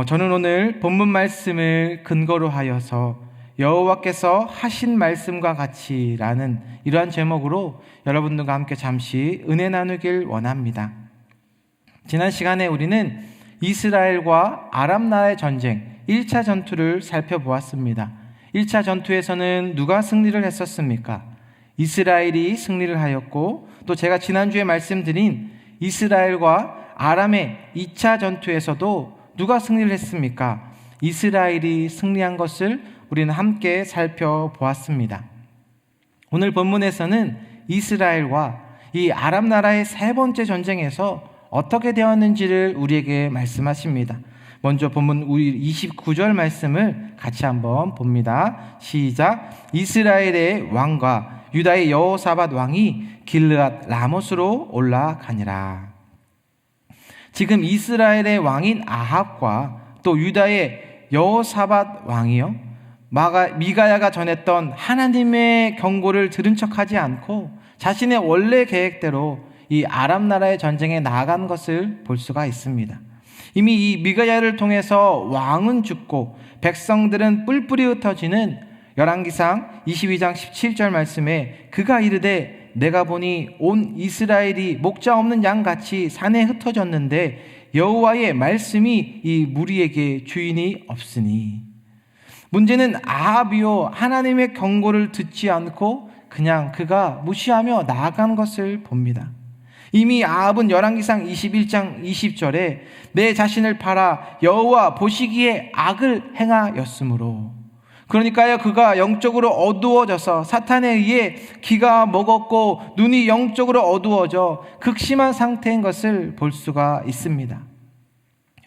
저는 오늘 본문 말씀을 근거로 하여서 여호와께서 하신 말씀과 같이라는 이러한 제목으로 여러분들과 함께 잠시 은혜 나누길 원합니다. 지난 시간에 우리는 이스라엘과 아람 나라의 전쟁 1차 전투를 살펴보았습니다. 1차 전투에서는 누가 승리를 했었습니까? 이스라엘이 승리를 하였고, 또 제가 지난주에 말씀드린 이스라엘과 아람의 2차 전투에서도 누가 승리를 했습니까? 이스라엘이 승리한 것을 우리는 함께 살펴보았습니다. 오늘 본문에서는 이스라엘과 이 아람 나라의 세 번째 전쟁에서 어떻게 되었는지를 우리에게 말씀하십니다. 먼저 본문 29절 말씀을 같이 한번 봅니다. 시작. 이스라엘의 왕과 유다의 여호사밧 왕이 길르앗 라못으로 올라가니라. 지금 이스라엘의 왕인 아합과 또 유다의 여호사밧 왕이요, 미가야가 전했던 하나님의 경고를 들은 척하지 않고 자신의 원래 계획대로 이 아람 나라의 전쟁에 나아간 것을 볼 수가 있습니다. 이미 이 미가야를 통해서 왕은 죽고 백성들은 뿔뿔이 흩어지는 열왕기상 22장 17절 말씀에 그가 이르되 내가 보니 온 이스라엘이 목자 없는 양같이 산에 흩어졌는데 여호와의 말씀이 이 무리에게 주인이 없으니. 문제는 아합이요, 하나님의 경고를 듣지 않고 그냥 그가 무시하며 나아간 것을 봅니다. 이미 아합은 열왕기상 21장 20절에 내 자신을 팔아 여호와 보시기에 악을 행하였으므로, 그러니까요, 그가 영적으로 어두워져서 사탄에 의해 귀가 먹었고 눈이 영적으로 어두워져 극심한 상태인 것을 볼 수가 있습니다.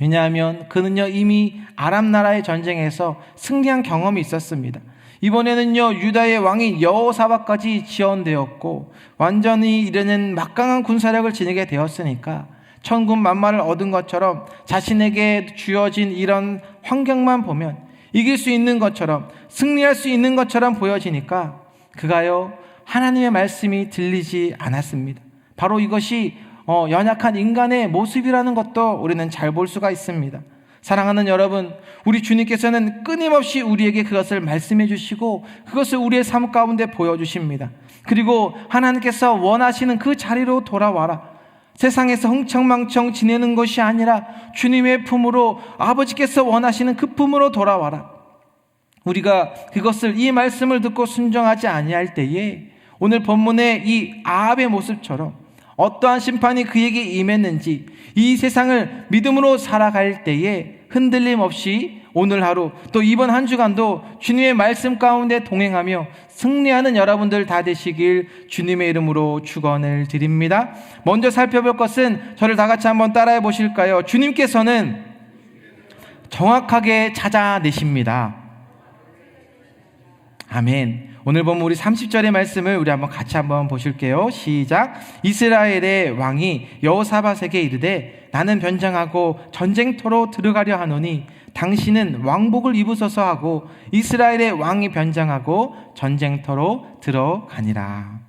왜냐하면 그는요, 이미 아람 나라의 전쟁에서 승리한 경험이 있었습니다. 이번에는요, 유다의 왕인 여호사밧까지 지원되었고 완전히 이르는 막강한 군사력을 지니게 되었으니까 천군만마를 얻은 것처럼 자신에게 주어진 이런 환경만 보면 이길 수 있는 것처럼, 승리할 수 있는 것처럼 보여지니까 그가요, 하나님의 말씀이 들리지 않았습니다. 바로 이것이 연약한 인간의 모습이라는 것도 우리는 잘 볼 수가 있습니다. 사랑하는 여러분, 우리 주님께서는 끊임없이 우리에게 그것을 말씀해 주시고 그것을 우리의 삶 가운데 보여주십니다. 그리고 하나님께서 원하시는 그 자리로 돌아와라. 세상에서 흥청망청 지내는 것이 아니라 주님의 품으로, 아버지께서 원하시는 그 품으로 돌아와라. 우리가 그것을, 이 말씀을 듣고 순종하지 아니할 때에 오늘 본문의 이 아합의 모습처럼 어떠한 심판이 그에게 임했는지, 이 세상을 믿음으로 살아갈 때에 흔들림 없이 오늘 하루 또 이번 한 주간도 주님의 말씀 가운데 동행하며 승리하는 여러분들 다 되시길 주님의 이름으로 축원을 드립니다. 먼저 살펴볼 것은, 저를 다 같이 한번 따라해 보실까요? 주님께서는 정확하게 찾아내십니다. 아멘. 오늘 보면 우리 30절의 말씀을 우리 같이 한번 보실게요. 시작. 이스라엘의 왕이 여호사밧에게 이르되 나는 변장하고 전쟁터로 들어가려 하노니 당신은 왕복을 입으소서 하고 이스라엘의 왕이 변장하고 전쟁터로 들어가니라.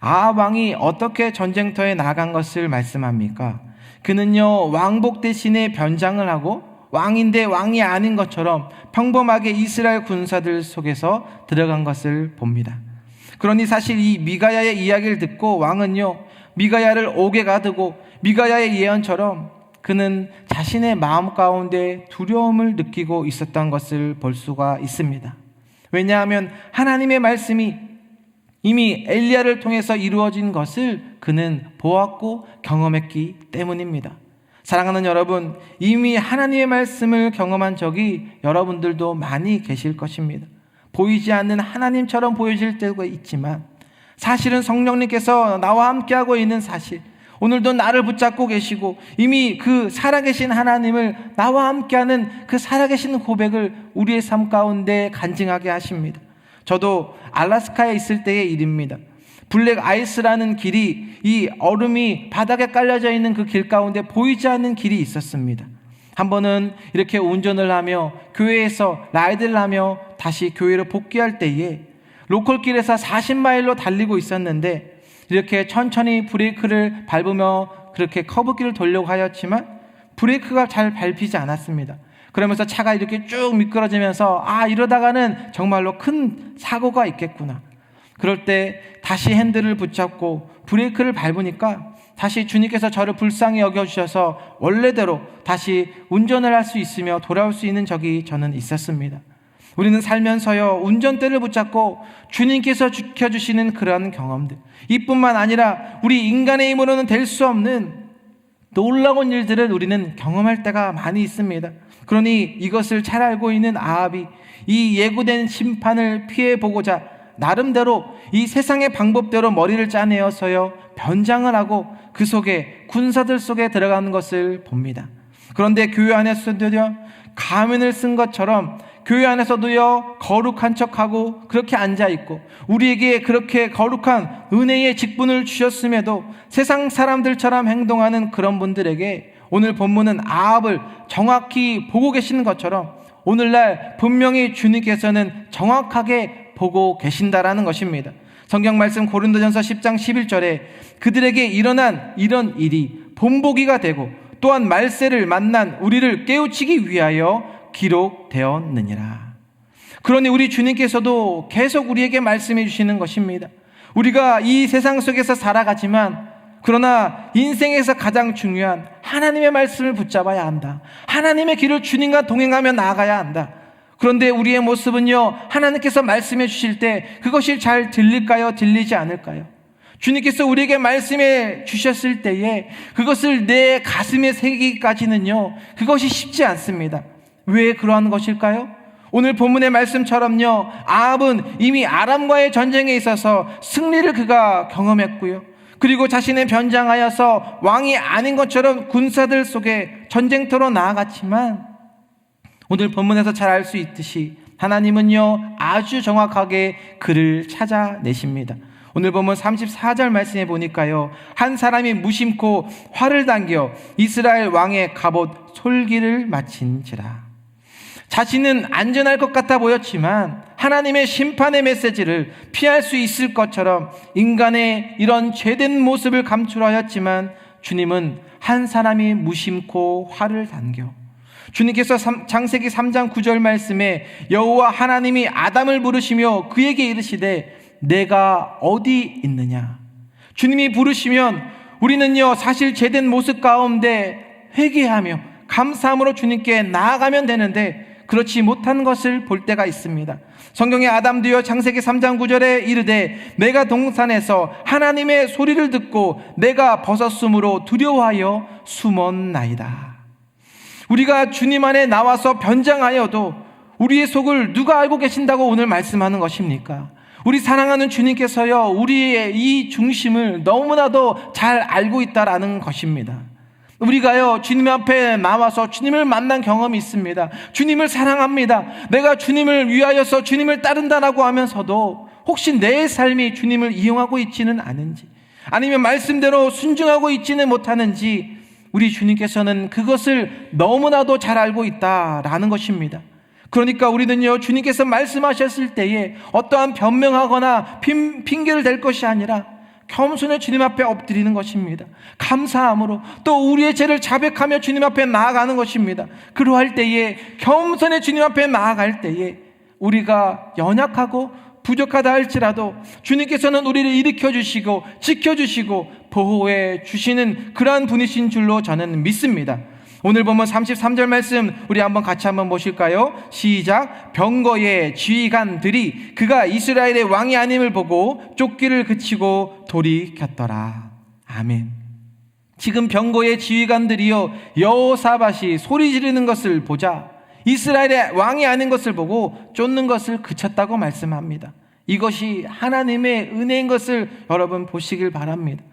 아합 왕이 어떻게 전쟁터에 나간 것을 말씀합니까? 그는요, 왕복 대신에 변장을 하고 왕인데 왕이 아닌 것처럼 평범하게 이스라엘 군사들 속에서 들어간 것을 봅니다. 그러니 사실 이 미가야의 이야기를 듣고 왕은요, 미가야를 옥에 가두고 미가야의 예언처럼 그는 자신의 마음 가운데 두려움을 느끼고 있었던 것을 볼 수가 있습니다. 왜냐하면 하나님의 말씀이 이미 엘리야를 통해서 이루어진 것을 그는 보았고 경험했기 때문입니다. 사랑하는 여러분, 이미 하나님의 말씀을 경험한 적이 여러분들도 많이 계실 것입니다. 보이지 않는 하나님처럼 보여질 때가 있지만 사실은 성령님께서 나와 함께하고 있는 사실, 오늘도 나를 붙잡고 계시고 이미 그 살아계신 하나님을, 나와 함께하는 그 살아계신 고백을 우리의 삶 가운데 간증하게 하십니다. 저도 알래스카에 있을 때의 일입니다. 블랙 아이스라는 길이, 이 얼음이 바닥에 깔려져 있는 그 길 가운데 보이지 않는 길이 있었습니다. 한 번은 이렇게 운전을 하며 교회에서 라이드를 하며 다시 교회로 복귀할 때에 로컬길에서 40마일로 달리고 있었는데 이렇게 천천히 브레이크를 밟으며 그렇게 커브길을 돌려고 하였지만 브레이크가 잘 밟히지 않았습니다. 그러면서 차가 이렇게 쭉 미끄러지면서 이러다가는 정말로 큰 사고가 있겠구나. 그럴 때 다시 핸들을 붙잡고 브레이크를 밟으니까 다시 주님께서 저를 불쌍히 여겨주셔서 원래대로 다시 운전을 할 수 있으며 돌아올 수 있는 적이 저는 있었습니다. 우리는 살면서요, 운전대를 붙잡고 주님께서 지켜주시는 그러한 경험들, 이뿐만 아니라 우리 인간의 힘으로는 될 수 없는 놀라운 일들을 우리는 경험할 때가 많이 있습니다. 그러니 이것을 잘 알고 있는 아합이 이 예고된 심판을 피해보고자 나름대로 이 세상의 방법대로 머리를 짜내어서요, 변장을 하고 그 속에 군사들 속에 들어가는 것을 봅니다. 그런데 교회 안에서도요, 가면을 쓴 것처럼 교회 안에서도요, 거룩한 척하고 그렇게 앉아있고 우리에게 그렇게 거룩한 은혜의 직분을 주셨음에도 세상 사람들처럼 행동하는 그런 분들에게 오늘 본문은 아합을 정확히 보고 계시는 것처럼 오늘날 분명히 주님께서는 정확하게 보고 계신다라는 것입니다. 성경 말씀 고린도전서 10장 11절에 그들에게 일어난 이런 일이 본보기가 되고 또한 말세를 만난 우리를 깨우치기 위하여 기록되었느니라. 그러니 우리 주님께서도 계속 우리에게 말씀해 주시는 것입니다. 우리가 이 세상 속에서 살아가지만 그러나 인생에서 가장 중요한 하나님의 말씀을 붙잡아야 한다. 하나님의 길을 주님과 동행하며 나아가야 한다. 그런데 우리의 모습은요, 하나님께서 말씀해 주실 때 그것이 잘 들릴까요? 들리지 않을까요? 주님께서 우리에게 말씀해 주셨을 때에 그것을 내 가슴에 새기기까지는요, 그것이 쉽지 않습니다. 왜 그러한 것일까요? 오늘 본문의 말씀처럼요, 아합은 이미 아람과의 전쟁에 있어서 승리를 그가 경험했고요, 그리고 자신의 변장하여서 왕이 아닌 것처럼 군사들 속에 전쟁터로 나아갔지만 오늘 본문에서 잘 알 수 있듯이 하나님은요, 아주 정확하게 그를 찾아내십니다. 오늘 본문 34절 말씀에 보니까요, 한 사람이 무심코 활을 당겨 이스라엘 왕의 갑옷 솔기를 마친지라. 자신은 안전할 것 같아 보였지만 하나님의 심판의 메시지를 피할 수 있을 것처럼 인간의 이런 죄된 모습을 감출하였지만 주님은 한 사람이 무심코 활을 당겨, 주님께서 창세기 3장 9절 말씀에 여호와 하나님이 아담을 부르시며 그에게 이르시되 내가 어디 있느냐. 주님이 부르시면 우리는요, 사실 죄된 모습 가운데 회개하며 감사함으로 주님께 나아가면 되는데 그렇지 못한 것을 볼 때가 있습니다. 성경의 아담도요, 창세기 3장 9절에 이르되 내가 동산에서 하나님의 소리를 듣고 내가 벗었으므로 두려워하여 숨었나이다. 우리가 주님 안에 나와서 변장하여도 우리의 속을 누가 알고 계신다고 오늘 말씀하는 것입니까? 우리 사랑하는 주님께서요, 우리의 이 중심을 너무나도 잘 알고 있다라는 것입니다. 우리가요, 주님 앞에 나와서 주님을 만난 경험이 있습니다. 주님을 사랑합니다. 내가 주님을 위하여서 주님을 따른다라고 하면서도 혹시 내 삶이 주님을 이용하고 있지는 않은지, 아니면 말씀대로 순종하고 있지는 못하는지 우리 주님께서는 그것을 너무나도 잘 알고 있다라는 것입니다. 그러니까 우리는요, 주님께서 말씀하셨을 때에 어떠한 변명하거나 핑계를 댈 것이 아니라 겸손히 주님 앞에 엎드리는 것입니다. 감사함으로 또 우리의 죄를 자백하며 주님 앞에 나아가는 것입니다. 그러할 때에, 겸손히 주님 앞에 나아갈 때에 우리가 연약하고 부족하다 할지라도 주님께서는 우리를 일으켜주시고 지켜주시고 보호해 주시는 그러한 분이신 줄로 저는 믿습니다. 오늘 보면 33절 말씀 우리 같이 한번 보실까요? 시작. 병거의 지휘관들이 그가 이스라엘의 왕이 아님을 보고 쫓기를 그치고 돌이켰더라. 아멘. 지금 병거의 지휘관들이요, 여호사밧이 소리 지르는 것을 보자 이스라엘의 왕이 아닌 것을 보고 쫓는 것을 그쳤다고 말씀합니다. 이것이 하나님의 은혜인 것을 여러분 보시길 바랍니다.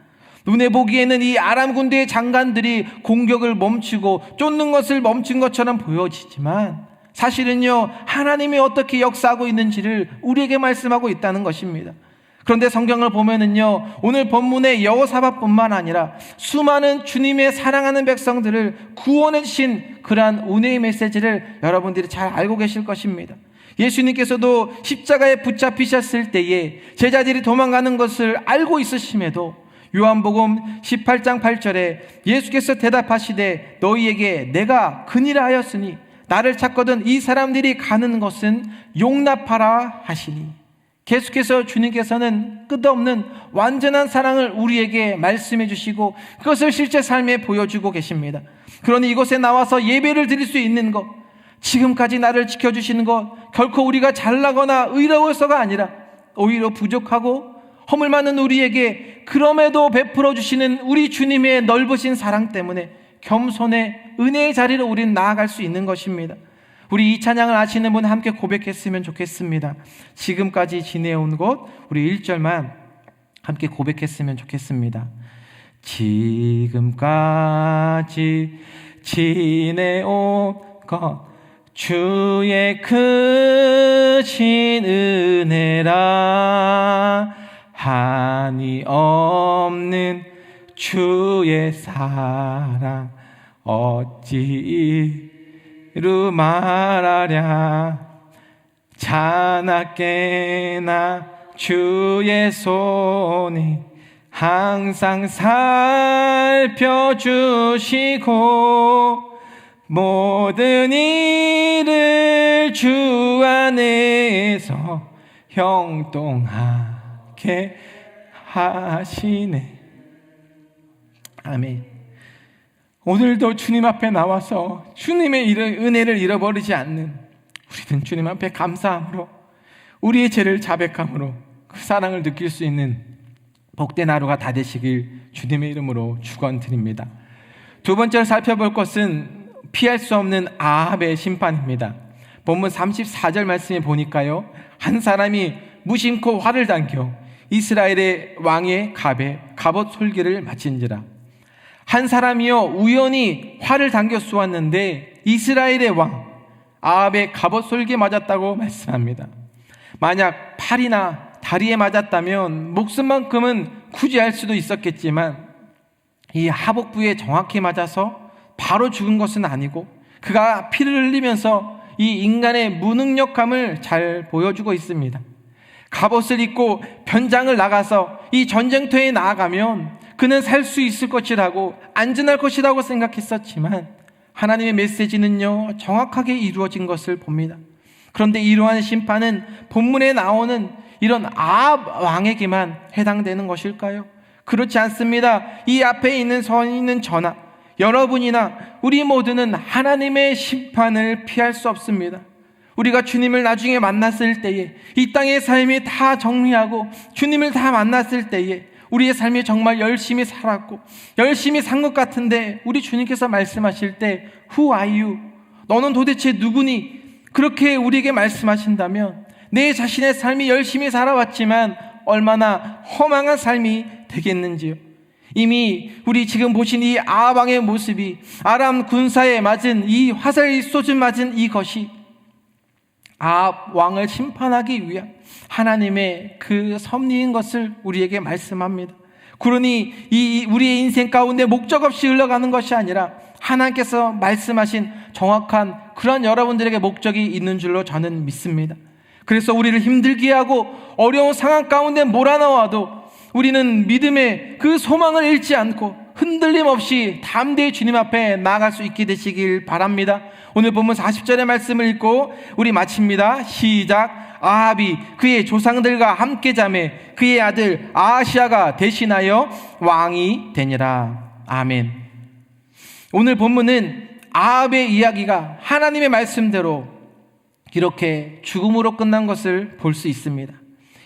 눈에 보기에는 이 아람 군대의 장관들이 공격을 멈추고 쫓는 것을 멈춘 것처럼 보여지지만 사실은요, 하나님이 어떻게 역사하고 있는지를 우리에게 말씀하고 있다는 것입니다. 그런데 성경을 보면은요, 오늘 본문의 여호사밧뿐만 아니라 수많은 주님의 사랑하는 백성들을 구원해 주신 그러한 은혜의 메시지를 여러분들이 잘 알고 계실 것입니다. 예수님께서도 십자가에 붙잡히셨을 때에 제자들이 도망가는 것을 알고 있으심에도 요한복음 18장 8절에 예수께서 대답하시되 너희에게 내가 그니라 하였으니 나를 찾거든 이 사람들이 가는 것은 용납하라 하시니, 계속해서 주님께서는 끝없는 완전한 사랑을 우리에게 말씀해 주시고 그것을 실제 삶에 보여주고 계십니다. 그러니 이곳에 나와서 예배를 드릴 수 있는 것, 지금까지 나를 지켜주시는 것, 결코 우리가 잘나거나 의로워서가 아니라 오히려 부족하고 허물 많은 우리에게 그럼에도 베풀어 주시는 우리 주님의 넓으신 사랑 때문에 겸손의 은혜의 자리로 우리는 나아갈 수 있는 것입니다. 우리 이 찬양을 아시는 분 함께 고백했으면 좋겠습니다. 지금까지 지내온 것, 우리 1절만 함께 고백했으면 좋겠습니다. 지금까지 지내온 것 주의 크신 은혜라, 한이 없는 주의 사랑 어찌 이루 말하랴. 자나깨나 주의 손이 항상 살펴주시고 모든 일을 주 안에서 형통하게 하시네. 아멘. 오늘도 주님 앞에 나와서 주님의 은혜를 잃어버리지 않는 우리는 주님 앞에 감사함으로, 우리의 죄를 자백함으로 그 사랑을 느낄 수 있는 복된 하루가 다 되시길 주님의 이름으로 축원드립니다. 두 번째로 살펴볼 것은 피할 수 없는 아합의 심판입니다. 본문 34절 말씀에 보니까요, 한 사람이 무심코 활을 당겨 이스라엘의 왕의 갑에 갑옷 솔기를 마친지라. 한 사람이요 우연히 활을 당겨 쏘았는데 이스라엘의 왕 아합의 갑옷 솔기에 맞았다고 말씀합니다. 만약 팔이나 다리에 맞았다면 목숨만큼은 구제할 수도 있었겠지만 이 하복부에 정확히 맞아서 바로 죽은 것은 아니고 그가 피를 흘리면서 이 인간의 무능력함을 잘 보여주고 있습니다. 갑옷을 입고 변장을 나가서 이 전쟁터에 나아가면 그는 살 수 있을 것이라고, 안전할 것이라고 생각했었지만 하나님의 메시지는요 정확하게 이루어진 것을 봅니다. 그런데 이러한 심판은 본문에 나오는 이런 아합 왕에게만 해당되는 것일까요? 그렇지 않습니다. 이 앞에 있는 서 있는 저나 여러분이나 우리 모두는 하나님의 심판을 피할 수 없습니다. 우리가 주님을 나중에 만났을 때에, 이 땅의 삶이 다 정리하고 주님을 다 만났을 때에 우리의 삶이 정말 열심히 살았고 열심히 산 것 같은데 우리 주님께서 말씀하실 때 Who are you? 너는 도대체 누구니? 그렇게 우리에게 말씀하신다면 내 자신의 삶이 열심히 살아왔지만 얼마나 허망한 삶이 되겠는지요. 이미 우리 지금 보신 이 아합 왕의 모습이, 아람 군사에 맞은 이 화살이 쏘진 맞은 이것이 아합 왕을 심판하기 위한 하나님의 그 섭리인 것을 우리에게 말씀합니다. 그러니 이 우리의 인생 가운데 목적 없이 흘러가는 것이 아니라 하나님께서 말씀하신 정확한 그런 여러분들에게 목적이 있는 줄로 저는 믿습니다. 그래서 우리를 힘들게 하고 어려운 상황 가운데 몰아넣어도 우리는 믿음의 그 소망을 잃지 않고 흔들림 없이 담대히 주님 앞에 나아갈 수 있게 되시길 바랍니다. 오늘 본문 40절의 말씀을 읽고 우리 마칩니다. 시작. 아합이 그의 조상들과 함께 자매 그의 아들 아하시아가 대신하여 왕이 되니라. 아멘. 오늘 본문은 아합의 이야기가 하나님의 말씀대로 이렇게 죽음으로 끝난 것을 볼 수 있습니다.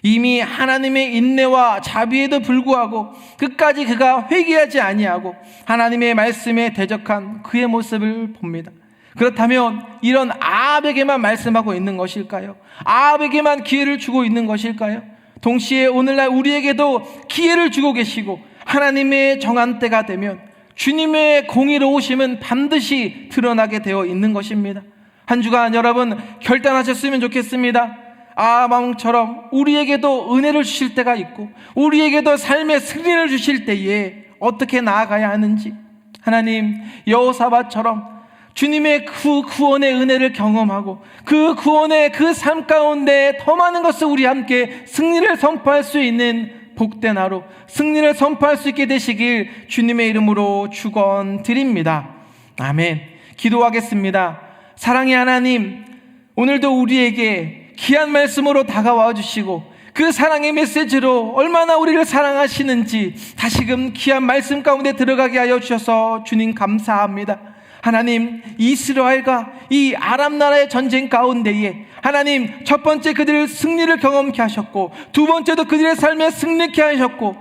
이미 하나님의 인내와 자비에도 불구하고 끝까지 그가 회개하지 아니하고 하나님의 말씀에 대적한 그의 모습을 봅니다. 그렇다면 이런 아합에게만 말씀하고 있는 것일까요? 아합에게만 기회를 주고 있는 것일까요? 동시에 오늘날 우리에게도 기회를 주고 계시고 하나님의 정한 때가 되면 주님의 공의로우심은 반드시 드러나게 되어 있는 것입니다. 한 주간 여러분 결단하셨으면 좋겠습니다. 아합 왕처럼 우리에게도 은혜를 주실 때가 있고 우리에게도 삶의 승리를 주실 때에 어떻게 나아가야 하는지, 하나님 여호사밧처럼 주님의 그 구원의 은혜를 경험하고 그 구원의 그 삶 가운데 더 많은 것을 우리 함께 승리를 선포할 수 있는 복된 하루, 승리를 선포할 수 있게 되시길 주님의 이름으로 축원드립니다. 아멘. 기도하겠습니다. 사랑의 하나님, 오늘도 우리에게 귀한 말씀으로 다가와 주시고 그 사랑의 메시지로 얼마나 우리를 사랑하시는지 다시금 귀한 말씀 가운데 들어가게 하여 주셔서 주님 감사합니다. 하나님, 이스라엘과 이 아람 나라의 전쟁 가운데에 하나님, 첫 번째 그들을 승리를 경험케 하셨고, 두 번째도 그들의 삶에 승리케 하셨고,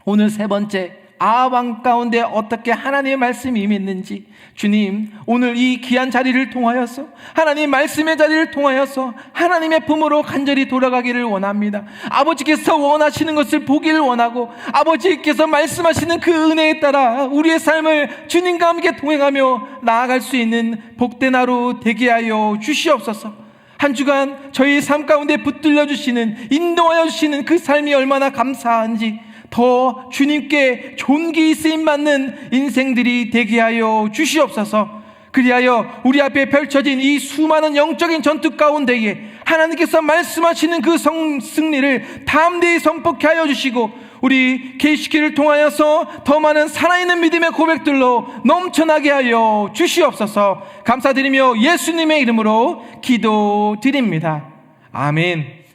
오늘 세 번째 아합 왕 가운데 어떻게 하나님의 말씀이 임했는지 주님, 오늘 이 귀한 자리를 통하여서 하나님 말씀의 자리를 통하여서 하나님의 품으로 간절히 돌아가기를 원합니다. 아버지께서 원하시는 것을 보기를 원하고 아버지께서 말씀하시는 그 은혜에 따라 우리의 삶을 주님과 함께 동행하며 나아갈 수 있는 복된 하루 되게 하여 주시옵소서. 한 주간 저희 삶 가운데 붙들려 주시는, 인도하여 주시는 그 삶이 얼마나 감사한지 더 주님께 존귀 쓰임받는 인생들이 되게 하여 주시옵소서. 그리하여 우리 앞에 펼쳐진 이 수많은 영적인 전투 가운데에 하나님께서 말씀하시는 그 승리를 담대히 선포케 하여 주시고 우리 계시기를 통하여서 더 많은 살아있는 믿음의 고백들로 넘쳐나게 하여 주시옵소서. 감사드리며 예수님의 이름으로 기도드립니다. 아멘.